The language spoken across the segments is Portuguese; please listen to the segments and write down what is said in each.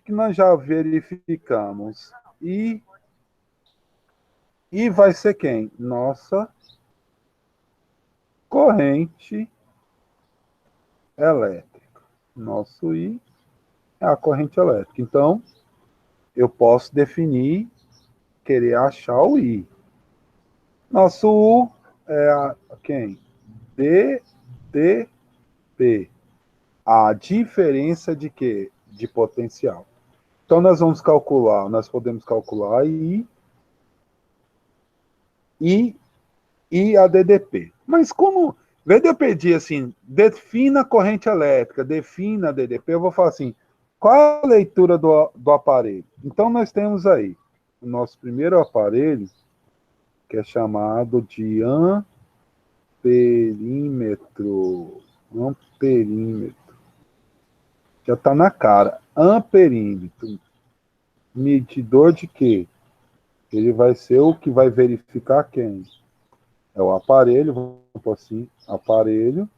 que nós já verificamos. E vai ser quem? Nossa corrente elétrica. Nosso I é a corrente elétrica. Então, eu posso definir, querer achar o I. Nosso U é quem? dTP. A diferença de quê? De potencial. Então, nós podemos calcular I a DDP. Mas como, em vez de eu pedir assim, defina a corrente elétrica, defina a DDP, eu vou falar assim, qual é a leitura do aparelho? Então, nós temos aí o nosso primeiro aparelho, que é chamado de amperímetro. Amperímetro. Já está na cara. Amperímetro. Medidor de quê? Ele vai ser o que vai verificar quem? É o aparelho, vamos pôr assim, aparelho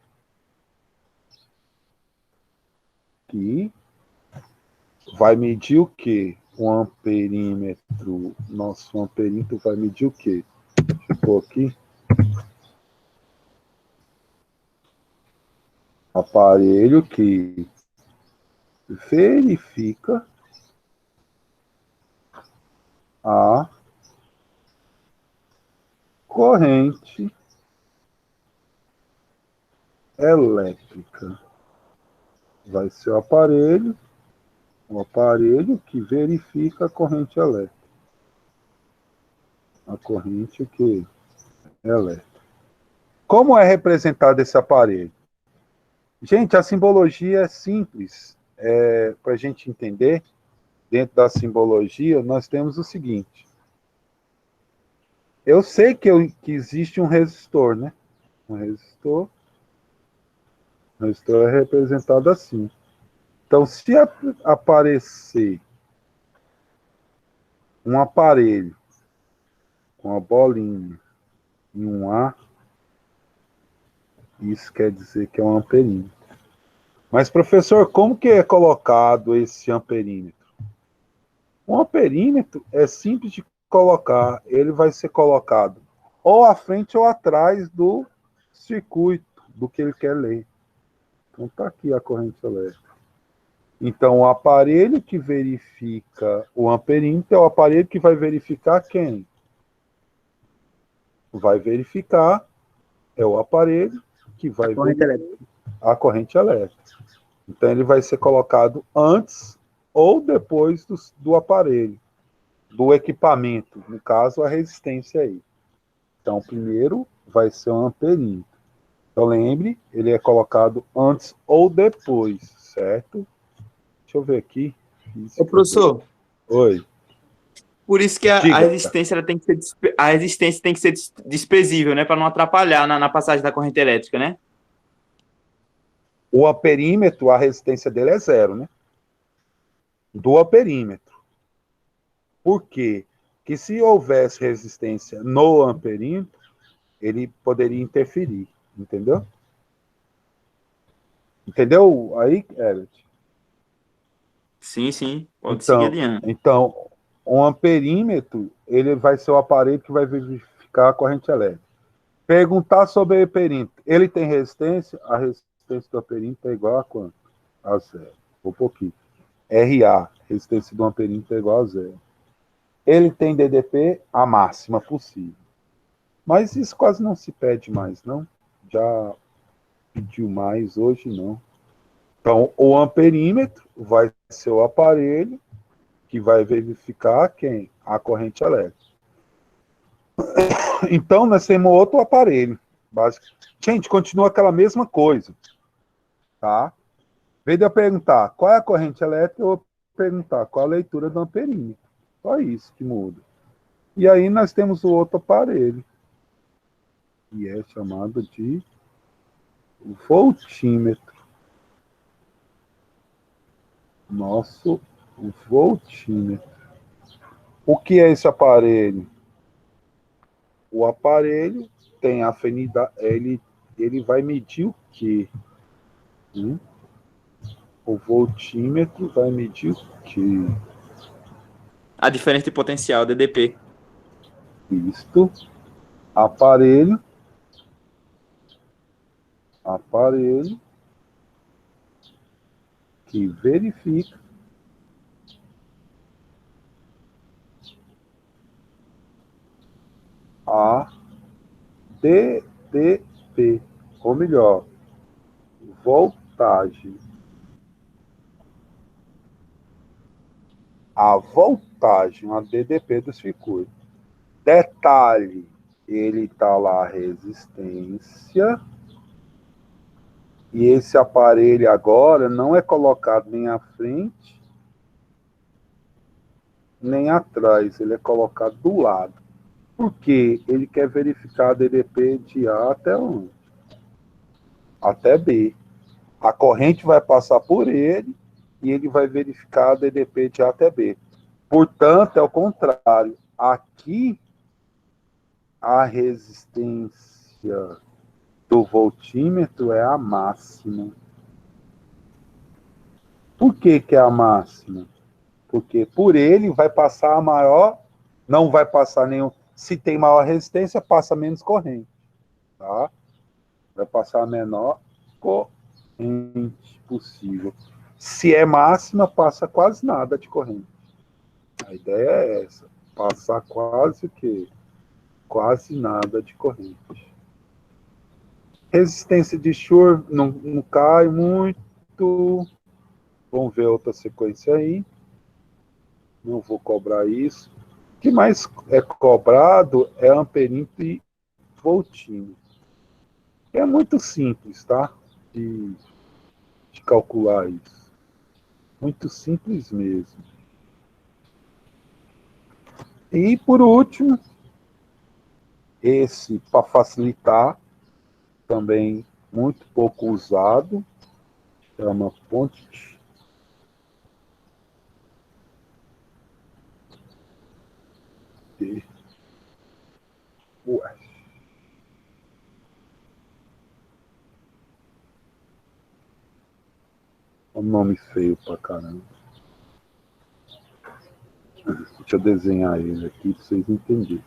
que vai medir o quê? O amperímetro. Nosso amperímetro vai medir o quê? Deixa eu pôr aqui. Aparelho que verifica a corrente elétrica. Vai ser o aparelho que verifica a corrente elétrica. A corrente que elétrica. Como é representado esse aparelho? Gente, a simbologia é simples. Para a gente entender, dentro da simbologia, nós temos o seguinte. Eu sei que existe um resistor, né? Um resistor. O resistor é representado assim. Então, se aparecer um aparelho com a bolinha em um A, isso quer dizer que é um amperímetro. Mas, professor, como que é colocado esse amperímetro? Um amperímetro é simples de colocar. Ele vai ser colocado ou à frente ou atrás do circuito, do que ele quer ler. Então, está aqui a corrente elétrica. Então, o aparelho que verifica o amperímetro é o aparelho que vai verificar quem? Vai verificar, é o aparelho que vai verificar a corrente elétrica. Então, ele vai ser colocado antes ou depois do aparelho, do equipamento, no caso, a resistência aí. Então, primeiro vai ser um amperímetro. Então, lembre, ele é colocado antes ou depois, certo? Deixa eu ver aqui. Ô, professor, Oi. por isso que a Diga. resistência ela tem que ser a resistência tem que ser desprezível, né, para não atrapalhar na passagem da corrente elétrica, né? O amperímetro, a resistência dele é zero, né? Do amperímetro. Por quê? Porque se houvesse resistência no amperímetro, ele poderia interferir, entendeu? Entendeu aí, Herbert? Sim, sim, pode seguir Então, adiante. então, um amperímetro, ele vai ser o aparelho que vai verificar a corrente elétrica. Perguntar sobre o perímetro. Ele tem resistência? A resistência do perímetro é igual a quanto? A zero. Um pouquinho. RA, resistência do perímetro é igual a zero. Ele tem DDP a máxima possível. Mas isso quase não se pede mais, não? Já pediu mais, hoje não. Então, o amperímetro vai ser o aparelho que vai verificar quem? A corrente elétrica. Então, nós temos outro aparelho. Gente, continua aquela mesma coisa. Tá? Em vez de eu perguntar qual é a corrente elétrica, eu vou perguntar qual a leitura do amperímetro. Só isso que muda. E aí nós temos o outro aparelho, que é chamado de voltímetro. Nosso voltímetro. O que é esse aparelho? O aparelho tem afinidade, ele vai medir o quê? O voltímetro vai medir o quê? A diferença de potencial, DDP. Isto. Aparelho que verifica a DDP, ou melhor, voltagem. A voltagem, a DDP do circuito. Detalhe, ele está lá a resistência, e esse aparelho agora não é colocado nem à frente, nem atrás, ele é colocado do lado. Por quê? Ele quer verificar a DDP de A até onde? Até B. A corrente vai passar por ele e ele vai verificar a DDP de A até B. Portanto, é o contrário. Aqui, a resistência do voltímetro é a máxima. Por que que é a máxima? Porque por ele vai passar a maior, não vai passar nenhum. Se tem maior resistência, passa menos corrente. Tá? Vai passar a menor corrente possível. Se é máxima, passa quase nada de corrente. A ideia é essa. Passar quase o quê? Quase nada de corrente. Resistência de Schur não cai muito. Vamos ver outra sequência aí. Não vou cobrar isso. O que mais é cobrado é amperímetro e voltímetro. É muito simples, tá? De calcular isso. Muito simples mesmo. E, por último, esse, para facilitar, também muito pouco usado, chama ponte. Ué. Um nome feio pra caramba. Deixa eu desenhar ele aqui para vocês entenderem.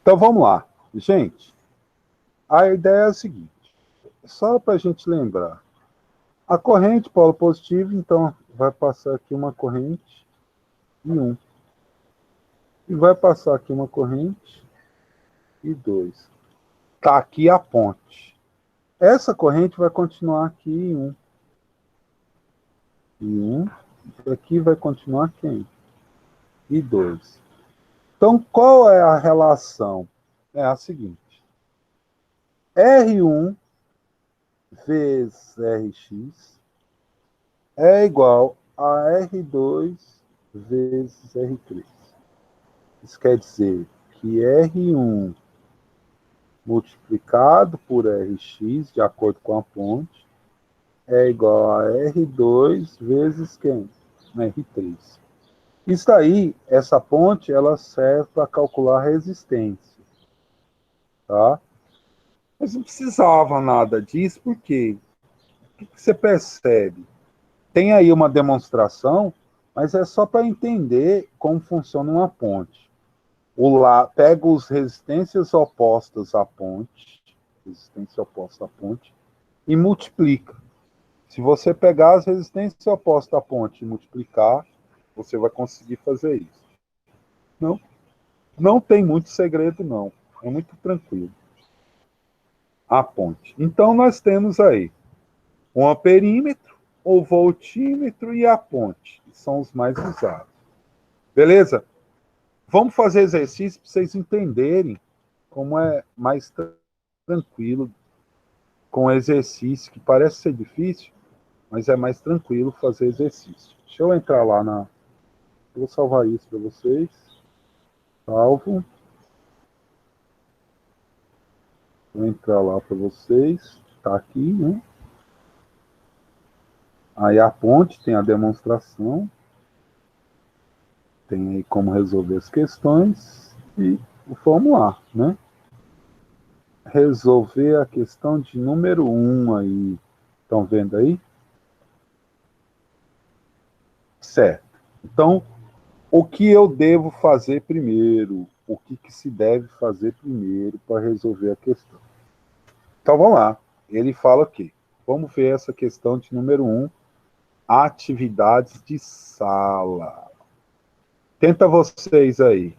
Então vamos lá. Gente, a ideia é a seguinte, só para a gente lembrar. A corrente polo positivo, então, vai passar aqui uma corrente e 1. E vai passar aqui uma corrente e 2. Está aqui a ponte. Essa corrente vai continuar aqui em 1. E 1. Aqui vai continuar quem? E 2. Então, qual é a relação? É a seguinte. R1 vezes Rx é igual a R2 vezes R3. Isso quer dizer que R1 multiplicado por Rx, de acordo com a ponte, é igual a R2 vezes quem? R3. Isso aí, essa ponte, ela serve para calcular a resistência, tá? Mas não precisava nada disso, porque o que você percebe? Tem aí uma demonstração, mas é só para entender como funciona uma ponte. Pega as resistências opostas à ponte, resistência oposta à ponte, e multiplica. Se você pegar as resistências opostas à ponte e multiplicar, você vai conseguir fazer isso. Não, não tem muito segredo, não. É muito tranquilo. A ponte. Então, nós temos aí o amperímetro, o voltímetro e a ponte, que são os mais usados. Beleza? Vamos fazer exercício para vocês entenderem como é mais tranquilo com exercício, que parece ser difícil, mas é mais tranquilo fazer exercício. Deixa eu entrar lá na. Vou salvar isso para vocês. Salvo. Vou entrar lá para vocês. Está aqui, né? Aí a ponte tem a demonstração. Tem aí como resolver as questões. E o formular, né? Resolver a questão de número 1 aí. Estão vendo aí? Certo. Então, o que eu devo fazer primeiro? O que se deve fazer primeiro para resolver a questão? Então, vamos lá. Ele fala aqui. Vamos ver essa questão de número 1. Atividades de sala. Tenta vocês aí.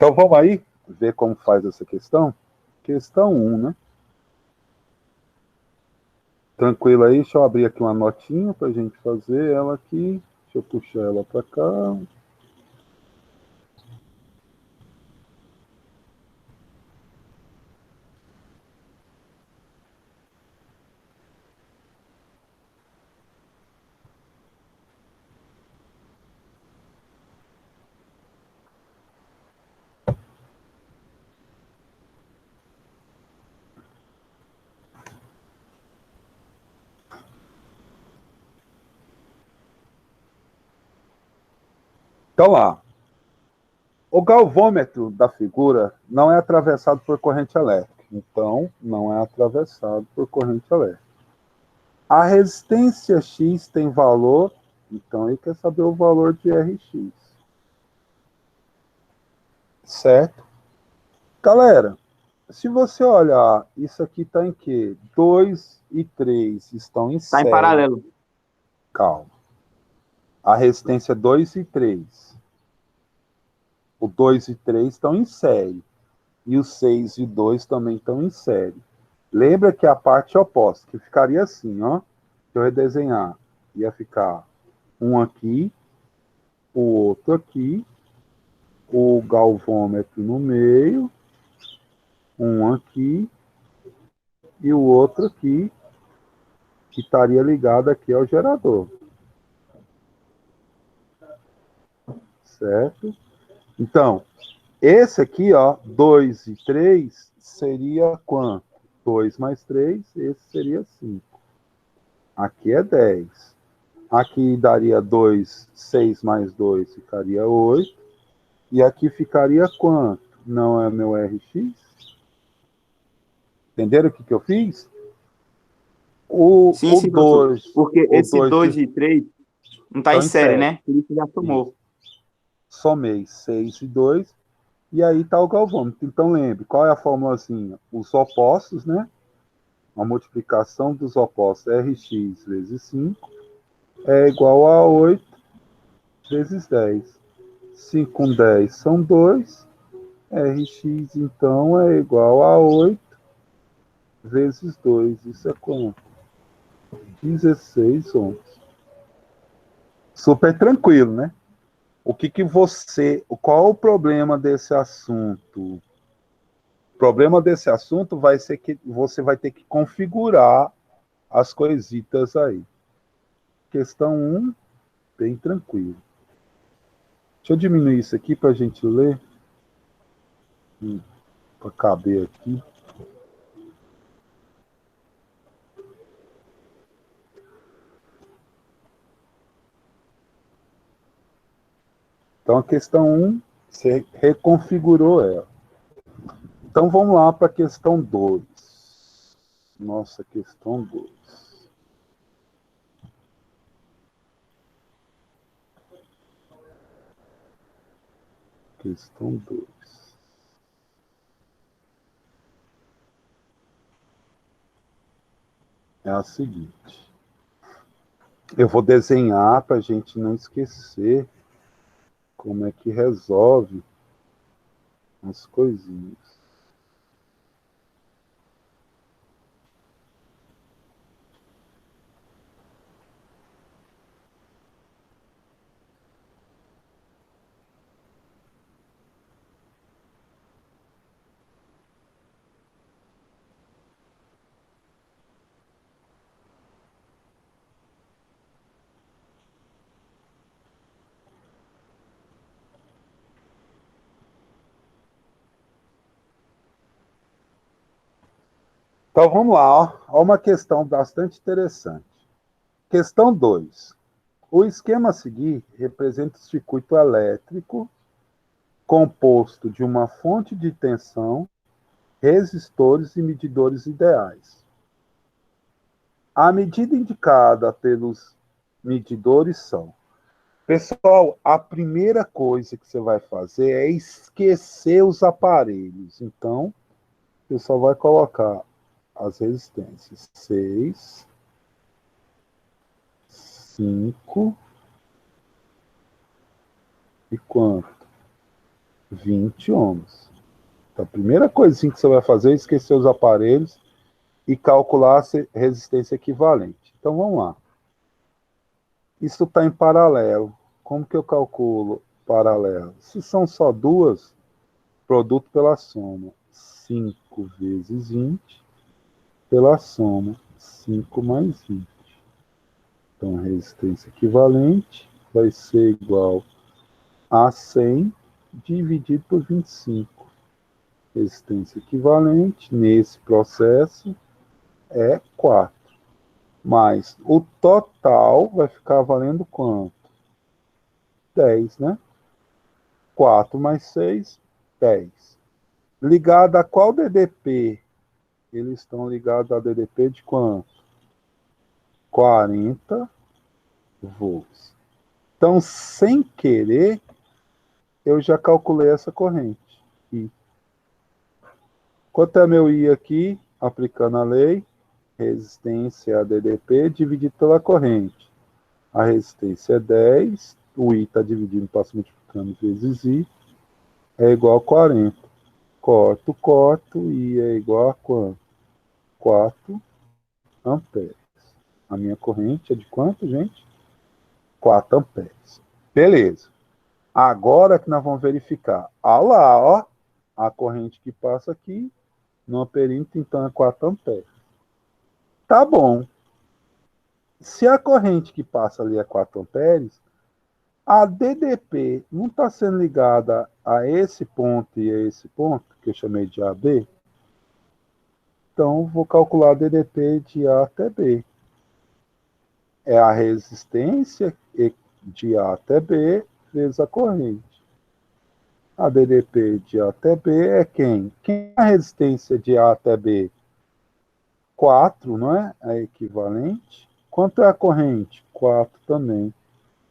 Então vamos aí ver como faz essa questão? Questão 1, né? Tranquilo aí, deixa eu abrir aqui uma notinha para a gente fazer ela aqui. Deixa eu puxar ela para cá. Então lá. O galvômetro da figura não é atravessado por corrente elétrica. Então, não é atravessado por corrente elétrica. A resistência X tem valor, então ele quer saber o valor de Rx. Certo? Galera, se você olhar, isso aqui está em quê? 2 e 3 estão em Está em série. paralelo. Calma. A resistência 2 e 3. O 2 e 3 estão em série. E o 6 e 2 também estão em série. Lembra que a parte oposta, que ficaria assim, ó. Se eu redesenhar, ia ficar um aqui, o outro aqui, o galvômetro no meio, um aqui e o outro aqui, que estaria ligado aqui ao gerador. Certo? Então, esse aqui, ó, 2 e 3, seria quanto? 2 mais 3, esse seria 5. Aqui é 10. Aqui daria 2, 6 mais 2 ficaria 8. E aqui ficaria quanto? Não é meu RX? Entenderam o que eu fiz? Sim, O sim, professor. 2, Porque o esse 2 2 e 3 não está em estão em série, série. né? Por isso já somou. Somei 6 e 2, e aí está o galvômetro. Então lembre, qual é a formulazinha? Os opostos, né? A multiplicação dos opostos Rx vezes 5 é igual a 8 vezes 10. 5 com 10 são 2. Rx, então, é igual a 8 vezes 2. Isso é quanto? 16 ohms. Super tranquilo, né? Qual o problema desse assunto? O problema desse assunto vai ser que você vai ter que configurar as coisitas aí. Questão 1, bem tranquilo. Deixa eu diminuir isso aqui para a gente ler. Para caber aqui. Então, a questão 1, você reconfigurou ela. Então, vamos lá para a questão 2. Nossa, questão 2. Questão 2. É a seguinte. Eu vou desenhar para a gente não esquecer como é que resolve as coisinhas. Então, vamos lá. Ó uma questão bastante interessante. Questão 2. O esquema a seguir representa o circuito elétrico composto de uma fonte de tensão, resistores e medidores ideais. A medida indicada pelos medidores são... Pessoal, a primeira coisa que você vai fazer é esquecer os aparelhos. Então, você só vai colocar as resistências 6, 5 e quanto? 20 ohms. Então, a primeira coisinha que você vai fazer é esquecer os aparelhos e calcular a resistência equivalente. Então, vamos lá. Isso está em paralelo. Como que eu calculo paralelo? Se são só duas, produto pela soma. 5 vezes 20 pela soma. 5 mais 20. Então, a resistência equivalente vai ser igual a 100 dividido por 25. Resistência equivalente nesse processo é 4. Mas o total vai ficar valendo quanto? 10, né? 4 mais 6, 10. Ligado a qual DDP? Eles estão ligados a DDP de quanto? 40 volts. Então, sem querer, eu já calculei essa corrente. I. Quanto é meu I aqui? Aplicando a lei, resistência a DDP dividido pela corrente. A resistência é 10, o I está dividindo, passo multiplicando vezes I, é igual a 40. Corto, I é igual a quanto? 4 amperes. A minha corrente é de quanto, gente? 4 amperes. Beleza. Agora que nós vamos verificar. Olha lá, ó. A corrente que passa aqui no amperímetro, então, é 4 amperes. Tá bom. Se a corrente que passa ali é 4 amperes, a DDP não está sendo ligada a esse ponto e a esse ponto, que eu chamei de AB, então vou calcular a DDP de A até B. É a resistência de A até B vezes a corrente. A DDP de A até B é quem? Quem é a resistência de A até B? 4, não é? A equivalente. Quanto é a corrente? 4 também.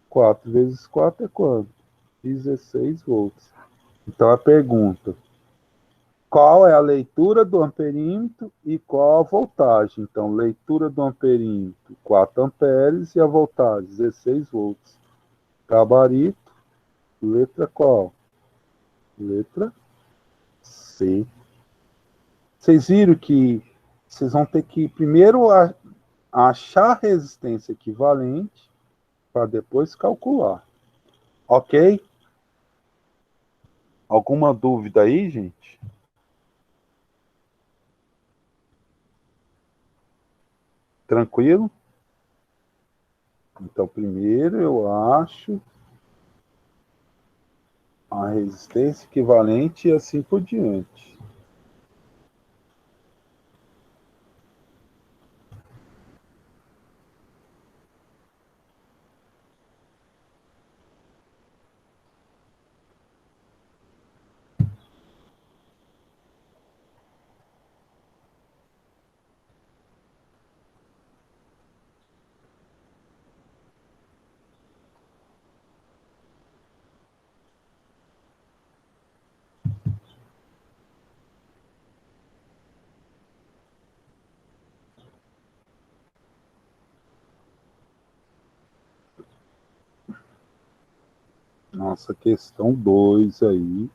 4 vezes 4 é quanto? 16 volts. Então a pergunta: qual é a leitura do amperímetro e qual a voltagem? Então, leitura do amperímetro, 4 amperes, e a voltagem, 16 volts. Gabarito, letra qual? Letra C. Vocês viram que vocês vão ter que primeiro achar a resistência equivalente para depois calcular. Ok? Alguma dúvida aí, gente? Tranquilo? Então, primeiro eu acho a resistência equivalente e assim por diante. Nossa, questão 2 aí.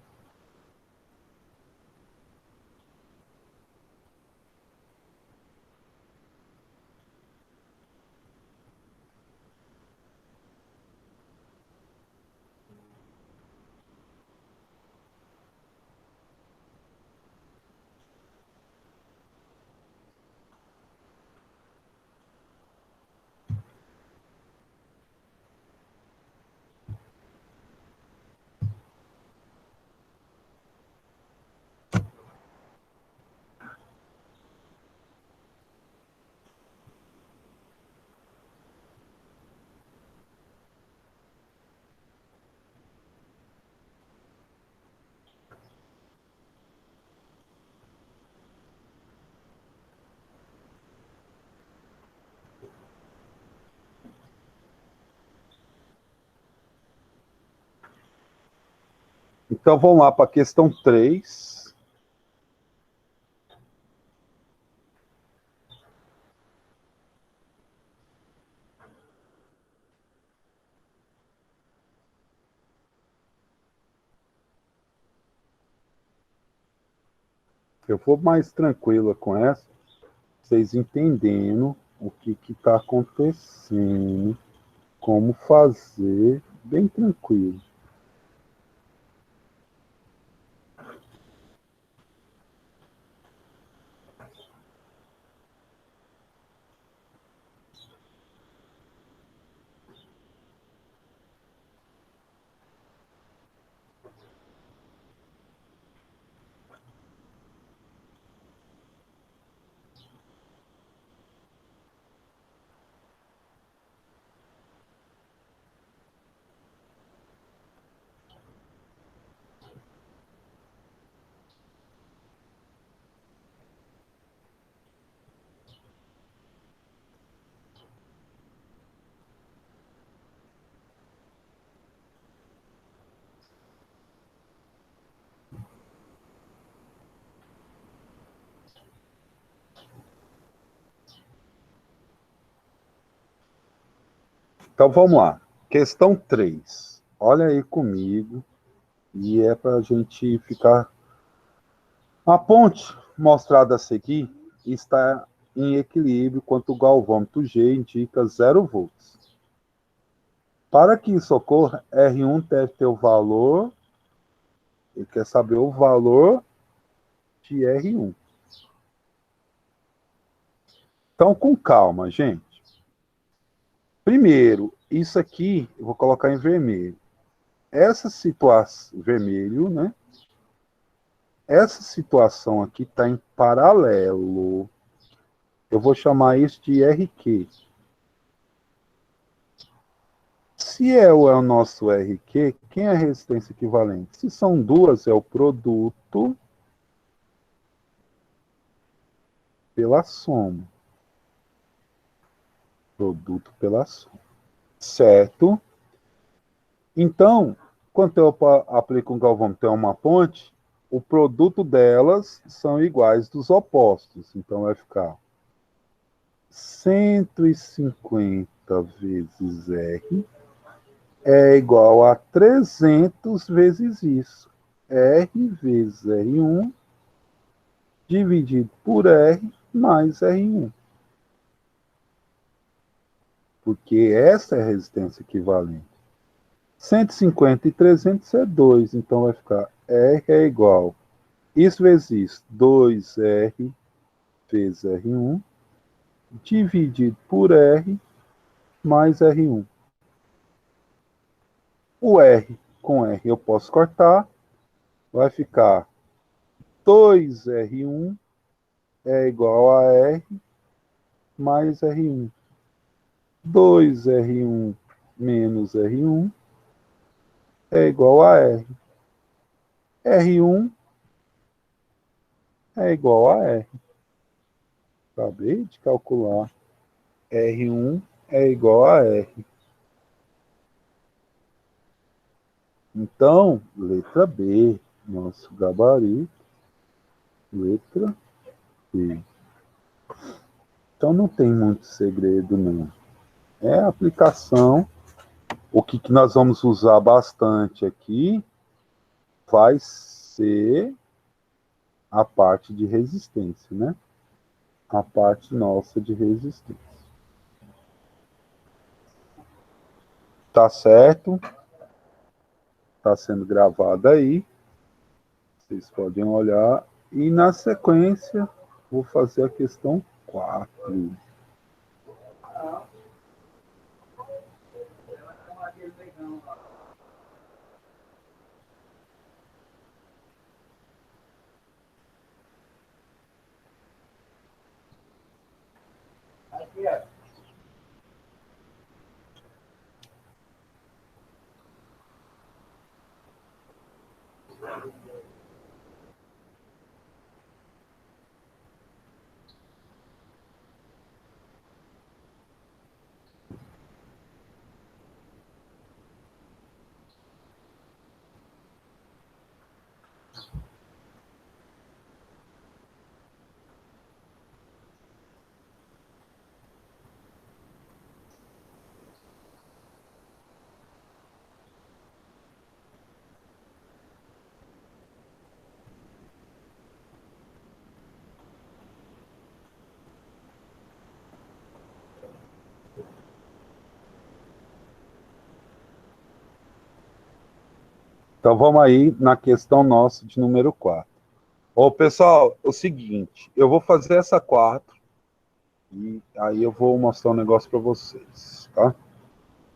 Então vamos lá para a questão 3. Eu vou mais tranquila com essa, vocês entendendo o que está acontecendo, como fazer, bem tranquilo. Então vamos lá. Questão 3. Olha aí comigo, e é para a gente ficar. A ponte mostrada a seguir está em equilíbrio quando o galvômetro G indica 0 volts. Para que isso ocorra, R1 deve ter o valor, ele quer saber o valor de R1. Então, com calma, gente. Primeiro, isso aqui, eu vou colocar em vermelho. Essa situação, vermelho, né? Essa situação aqui está em paralelo. Eu vou chamar isso de RQ. Se é o nosso RQ, quem é a resistência equivalente? Se são duas, é o produto pela soma. Produto pela soma. Certo? Então, quando eu aplico um galvômetro, uma ponte, o produto delas são iguais dos opostos. Então, vai ficar 150 vezes R é igual a 300 vezes isso. R vezes R1 dividido por R mais R1. Porque essa é a resistência equivalente. 150 e 300 é 2, então vai ficar R é igual. Isso vezes isso, 2R vezes R1 dividido por R mais R1. O R com R eu posso cortar, vai ficar 2R1 é igual a R mais R1. 2R1 menos R1 é igual a R. R1 é igual a R. Acabei de calcular. R1 é igual a R. Então, letra B, nosso gabarito, letra B. Então não tem muito segredo, não. É a aplicação. O que nós vamos usar bastante aqui vai ser a parte de resistência, né? A parte nossa de resistência. Tá certo? Tá sendo gravado aí. Vocês podem olhar. E na sequência, vou fazer a questão 4. Então vamos aí na questão nossa de número 4. Ô, pessoal, é o seguinte, eu vou fazer essa 4 e aí eu vou mostrar um negócio para vocês, tá?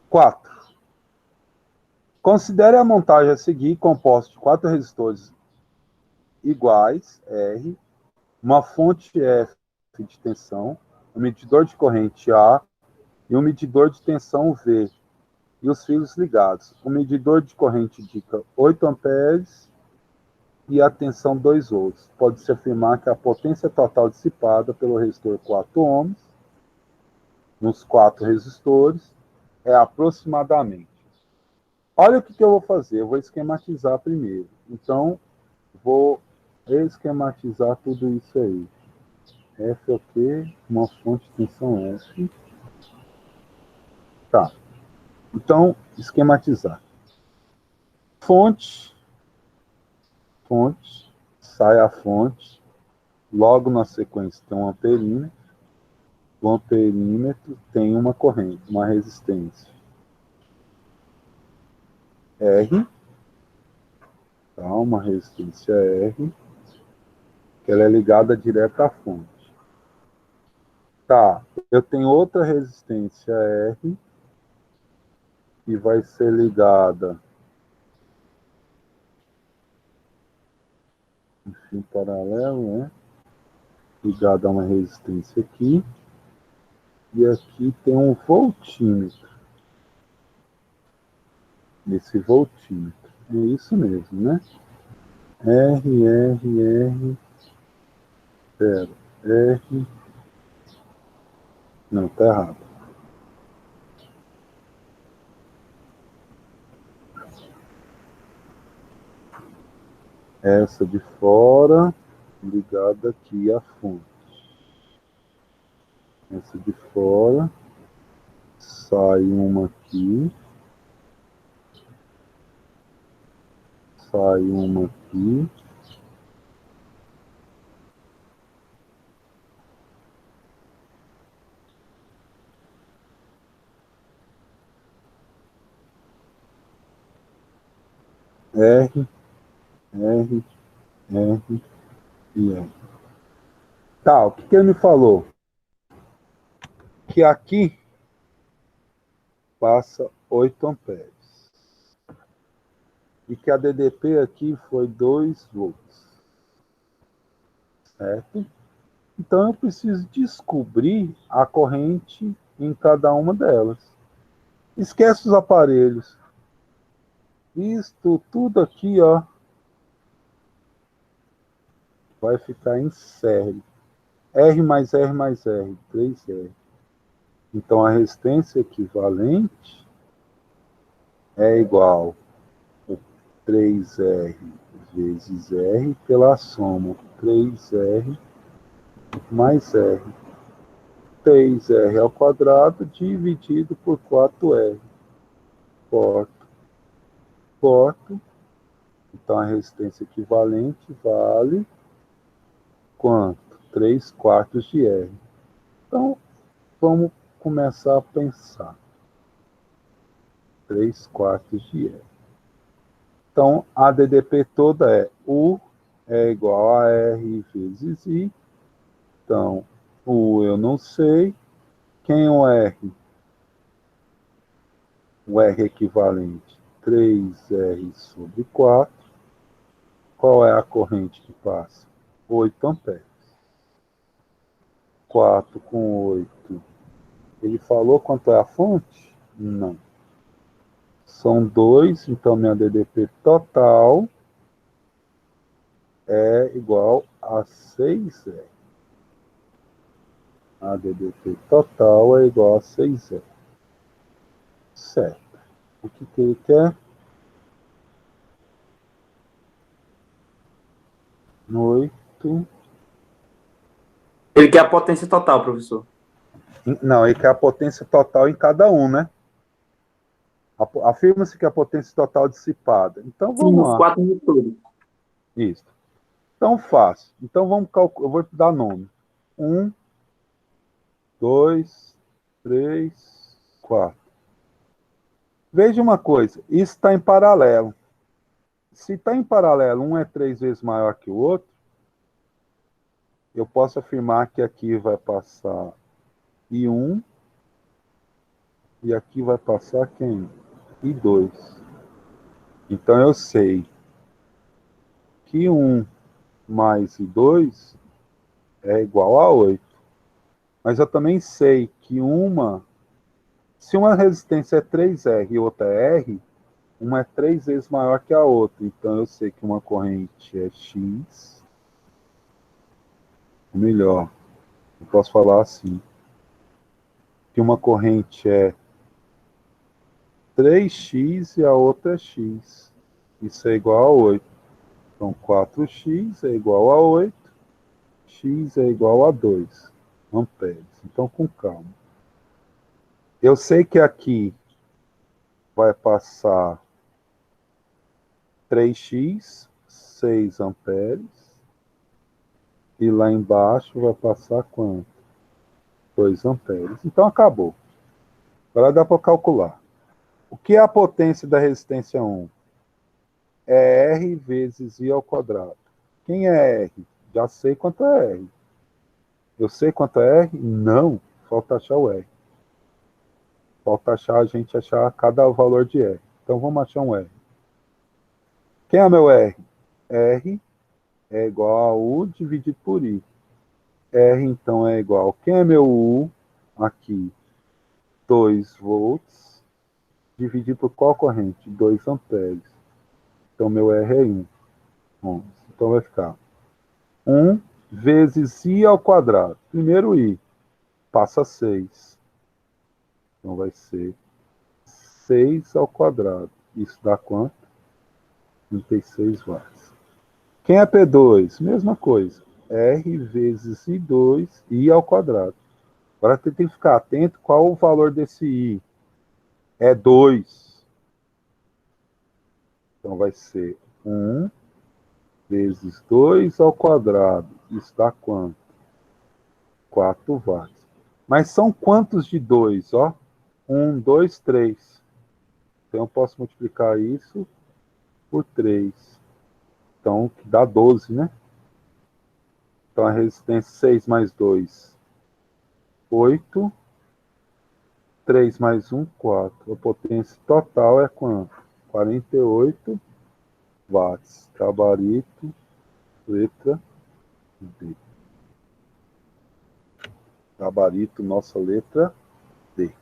4. Considere a montagem a seguir composta de 4 resistores iguais, R, uma fonte F de tensão, um medidor de corrente A e um medidor de tensão V, e os fios ligados. O medidor de corrente indica 8 amperes e a tensão 2 volts. Pode-se afirmar que a potência total dissipada pelo resistor 4 ohms nos 4 resistores é aproximadamente. Olha o que eu vou fazer. Eu vou esquematizar primeiro. Então, vou esquematizar tudo isso aí. F é o quê? Uma fonte de tensão F. Tá. Então, esquematizar. Fonte, sai a fonte, logo na sequência tem um amperímetro, o amperímetro tem uma corrente, uma resistência R, tá? Uma resistência R, que ela é ligada direto à fonte. Tá, eu tenho outra resistência R, aqui vai ser ligada em fio paralelo, né? Ligada a uma resistência aqui. E aqui tem um voltímetro. Esse voltímetro. É isso mesmo, né? R. Pera. R. Não, tá errado. Essa de fora ligada aqui à fonte. Essa de fora. Sai uma aqui. Sai uma aqui. R, R, R e R. Tá, o que ele me falou? Que aqui passa 8 amperes. E que a DDP aqui foi 2 volts. Certo? Então eu preciso descobrir a corrente em cada uma delas. Esquece os aparelhos. Isto tudo aqui, ó, vai ficar em série. R mais R mais R, 3R. Então a resistência equivalente é igual a 3R vezes R pela soma 3R mais R. 3R ao quadrado dividido por 4R. Corto. Então a resistência equivalente vale quanto? 3 quartos de R. Então, vamos começar a pensar. 3 quartos de R. Então, a DDP toda é U é igual a R vezes I. Então, U eu não sei. Quem é o R? O R equivalente 3R sobre 4. Qual é a corrente que passa? 8 amperes. 4 com 8. Ele falou quanto é a fonte? Não. São 2, então minha DDP total é igual a 6R. A DDP total é igual a 6R. Certo. O que ele quer? No 8. Ele quer a potência total, professor. Não, ele quer a potência total em cada um, né? Afirma-se que a potência total dissipada. Então, Sim, vamos os lá. 4 de tudo. Isso. Então, fácil. Então, vamos calcular. Eu vou dar nome. 1, 2, 3, 4. Veja uma coisa. Isso está em paralelo. Se está em paralelo, um é 3 vezes maior que o outro, eu posso afirmar que aqui vai passar I1 e aqui vai passar quem? I2. Então, eu sei que 1 mais I2 é igual a 8. Mas eu também sei que se uma resistência é 3R e outra é R, uma é 3 vezes maior que a outra. Então eu sei que uma corrente é X, ou melhor, eu posso falar assim, que uma corrente é 3x e a outra é X. Isso é igual a 8. Então 4x é igual a 8, x é igual a 2 amperes. Então com calma. Eu sei que aqui vai passar 3x, 6 amperes. E lá embaixo vai passar quanto? 2 amperes. Então acabou. Agora dá para calcular. O que é a potência da resistência 1? É R vezes I ao quadrado. Quem é R? Já sei quanto é R. Eu sei quanto é R? Não. Falta achar o R. Falta a gente achar cada valor de R. Então vamos achar um R. Quem é meu R? R é igual a U dividido por I. R, então, é igual. Quem é meu U? Aqui, 2 volts, dividido por qual corrente? 2 amperes. Então, meu R é 1. Bom, então, vai ficar 1 vezes I ao quadrado. Primeiro I, passa 6. Então, vai ser 6 ao quadrado. Isso dá quanto? 36 watts. Quem é P2? Mesma coisa. R vezes I2, I ao quadrado. Agora você tem que ficar atento qual o valor desse I. É 2. Então vai ser 1 vezes 2 ao quadrado. Isso dá quanto? 4 watts. Mas são quantos de 2? Ó? 1, 2, 3. Então eu posso multiplicar isso por 3. Então dá 12, né? Então a resistência 6 mais 2, 8. 3 mais 1, 4. A potência total é quanto? 48 watts. Gabarito, letra D. Gabarito, nossa letra D.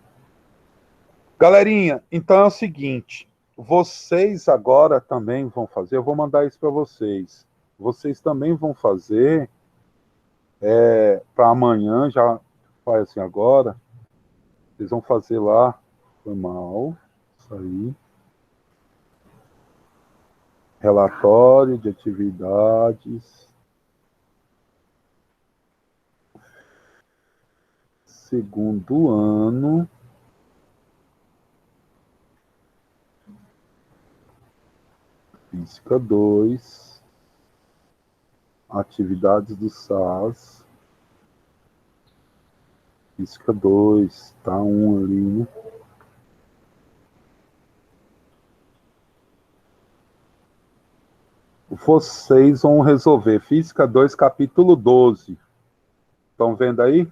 Galerinha, então é o seguinte. Vocês agora também vão fazer, eu vou mandar isso para vocês. Vocês também vão fazer para amanhã, já faz assim agora. Vocês vão fazer lá, foi mal, isso aí. Relatório de atividades. Segundo ano. Física 2. Atividades do SAS. Física 2. Tá um ali, né? Vocês vão resolver Física 2, capítulo 12. Estão vendo aí?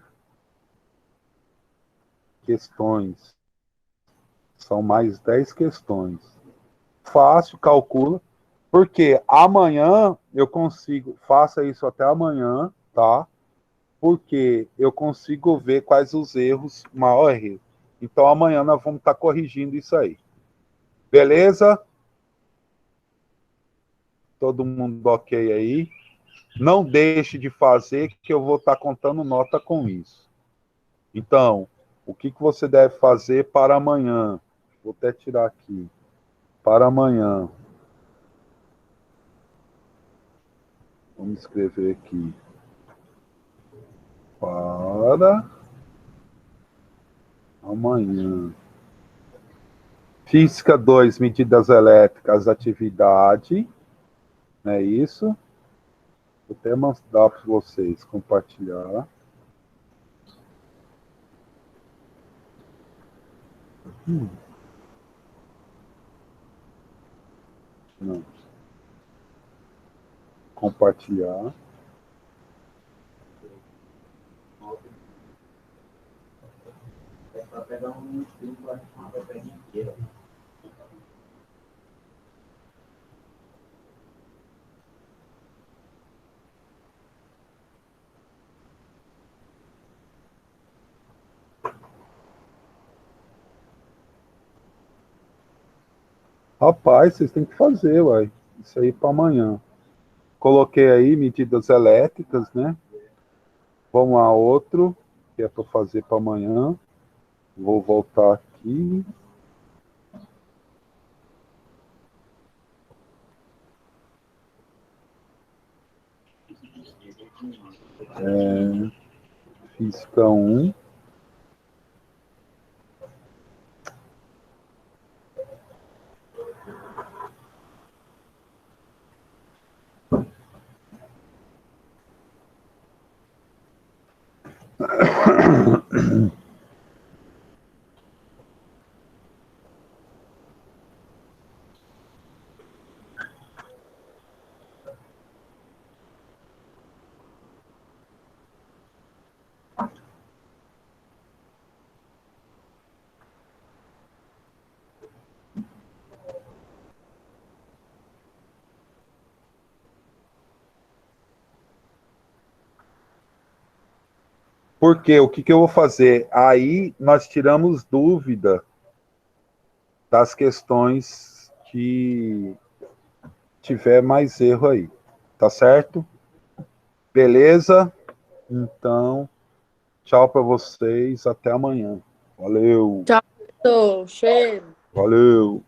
Questões. São mais 10 questões. Fácil, calcula. Porque amanhã eu consigo, faça isso até amanhã, tá? Porque eu consigo ver quais os erros, maior erro. Então amanhã nós vamos estar corrigindo isso aí. Beleza? Todo mundo ok aí? Não deixe de fazer, que eu vou estar contando nota com isso. Então, o que você deve fazer para amanhã? Vou até tirar aqui. Para amanhã. Vamos escrever aqui. Para amanhã. Física 2, medidas elétricas, atividade. Não é isso? Vou até mandar para vocês compartilhar. Não. Compartilhar. Para pegar um estilo para uma peguinha inteira. Rapaz, vocês têm que fazer, uai. Isso aí para amanhã. Coloquei aí medidas elétricas, né? Vamos a outro, que é para fazer para amanhã. Vou voltar aqui. Física 1. Porque o que eu vou fazer? Aí nós tiramos dúvida das questões que tiver mais erro aí. Tá certo? Beleza? Então, tchau para vocês. Até amanhã. Valeu. Tchau, cheiro. Valeu.